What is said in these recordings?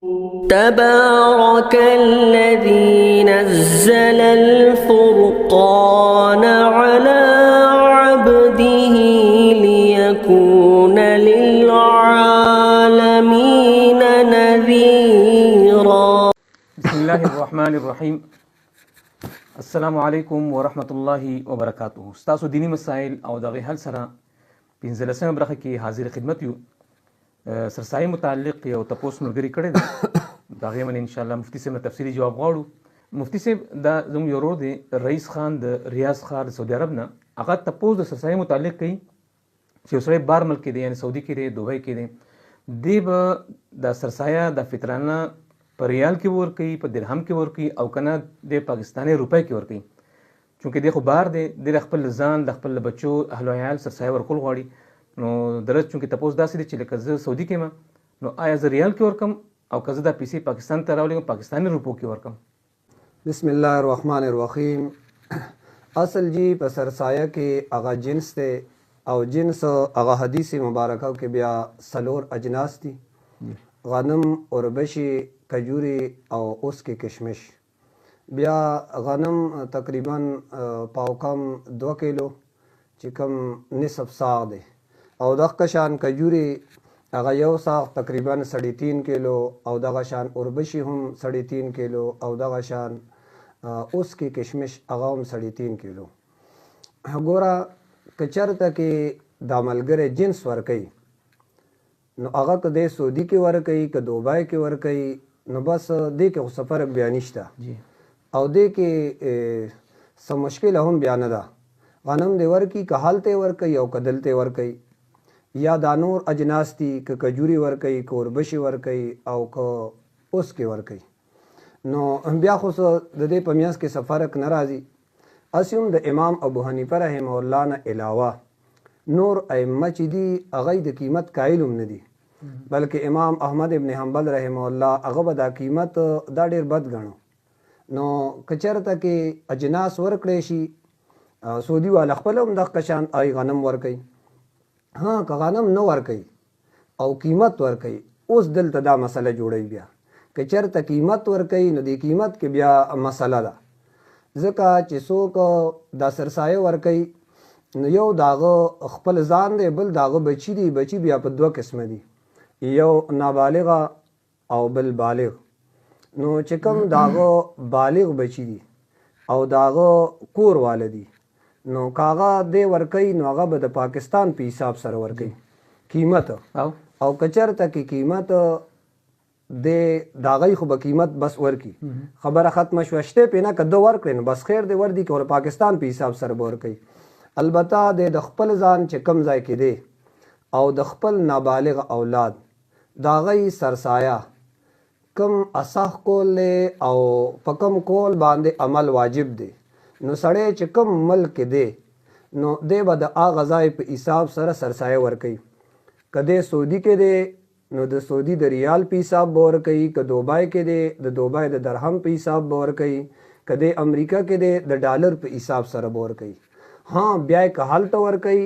تبارك الذي نزل الفرقان على عبده ليكون للعالمين نذيرا. بسم الله الرحمن الرحیم. السلام علیکم ورحمت الله وبرکاته. ستاسو دینی مسائل او دغه حل سره 15مه برخه کې حاضر خدمت یو. سرسایي متعلق یو تپوس ملګری کړی دی، دغه من ان شاء الله مفتی صاحب تفصیلی جواب غواړو. مفتی صاحب دا زموږ یو ورور دی رئیس خان د ریاض ښار د سعودي عرب نه، هغه تپوس د سرسایي متعلق کوي چې یو سړی بار ملک کې دی، یعنې سعودي کې دی، دوبۍ کې دی، دی به د سرسایه د فطرانه په ریال کې ورکوي، په درهم کې ورکوي او کنه د پاکستاني روپۍ کې ورکوي. چونکې دی خو بار دی، دی د خپل ځان د خپل بچو اهل و عیال سرسایه ورکول غواړي. نو درز چونکې تپوس داسې دی چې لکه زه سعودي کې یم، نو آیا زه ریال کې ورکم او که زه دا پیسې پاکستان ته راولېږم پاکستاني روپو کې ورکم؟ بسم الله الرحمن الرحیم. اصل جی په سرسایه کې هغه جنس دی او جنس هغه حدیث مبارکه کې بیا څلور اجناس دي: غنم، اوربشي، کجوري او اوس کې کشمش. بیا غنم تقریبا پاو کم 2 کیلو چې کم نصف ساغ دی، او دغه شان کجوري هغه یو ساغ تقریبا 3.5 کیلو، او دغه شان اوربشي هم 3.5 کیلو، او دغه شان اوس کې کشمش هغه هم 3.5 کیلو. ګوره که چېرته کې دا ملګری جنس ورکوي نو هغه که دی سعودي کې ورکوي که دوبۍ کې ورکوي نو بس دې کې خو څه فرق بیا نشته، او دې کې څه مشکله هم بیا نه ده. غنم دې ورکوي که هلته ورکوي او که دلته ورکوي، یا دا نور اجناس دي که کجوري ورکوي که اوربشي ورکوي او که اوس کې ورکوي، نو بیا خو د دې په میانځ کې څه فرق نه راځي. هسې هم د امام ابو حنیفه رحمه الله نه علاوه نور ائمه چې دي هغه د قیمت قایل هم نه دي، بلکې امام احمد ابن حنبل رحمه الله هغه به دا قیمت دا ډېر بد ګڼو. نو که چېرته کې اجناس ورکړی شي، سعودي والا خپل هم دغه شان غنم ورکوي، ها که غنم نه ورکوي او قیمت ورکوي، اوس دلته دا مسله جوړوي. بیا که چېرته قیمت ورکوي نو د قیمت کې بیا مسله ده، ځکه چې څوک دا سرسایه ورکوي نو یو د هغه خپل ځان دی، بل د هغه بچي دي. بچي بیا په 2 قسمه دي، یو نابالغه او بل بالغ. نو چې کوم د هغه بالغ بچي دي او د هغه کور واله دي، نو که هغه دی ورکوي نو هغه به د پاکستان په حساب سره ورکوي قیمت، او که چېرته کې قیمت دی د هغوی خو به قیمت بس ورکي، خبره ختمه شوه. شته پې نه که ده ورکړي نو بس خیر دی وردي، که پاکستان په حساب سره به ورکوي. البته د خپل ځان چې کم ځای کې دی او د خپل نابالغ اولاد د هغوی سرسایه کم اصح کول دی او په کم کول باندې عمل واجب دی، نو سړی چې کم ملک کې دی نو دی به د هغه ځای په حساب سره سرسایه ورکوي. که دی سعودي کې دی نو د سعودي د ریال په حساب به ورکوي، که دوبۍ کې دی د دوبۍ د درهم په حساب به ورکوي، که دی امریکا کې دی د ډالر په حساب سره به ورکوي. ها بیا یې که هلته ورکوي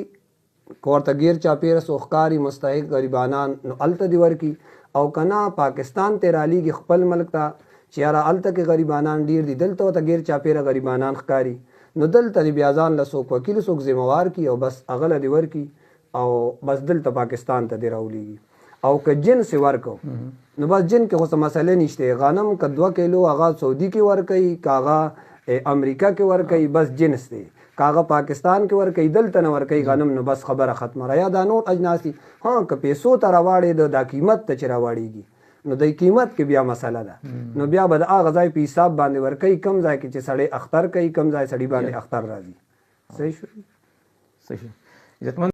که ورته ګیر چاپېره سوښکاري مستحق غریبانان نو هلته دې ورکي، او که نه پاکستان ته رالیږي خپل ملک ته چې یاره هلته کې غریبانان ډېر دي، دلته ورته ګیر چاپېره غریبانان ښکاري، نو دلته دې بیا ځان له څوک وکیل څوک ذمهوار کي او بس هغه له دې ورکي او بس دلته پاکستان ته دې راولیږي. او که جنس یې ورکو نو بس جن کې خو څه مسئلې نشته. غنم که 2 کیلو هغه سعودي کې ورکوي، که هغه امریکا کې ورکوي، بس جنس دی. که هغه پاکستان کې ورکوي دلته نه ورکوي غنم، نو بس خبره ختمه را. یا دا نور اجناس دي، ها که پیسو ته راواړې دا قیمت ته چې راواړېږي نو د قیمت کې بیا مسله ده، نو بیا به د هغه ځای په حساب باندې ورکوي کم ځای کې چې سړی اختر کوي، کم ځای سړي باندې اختر راځي. صحیح شو؟ صحیح. عزتمند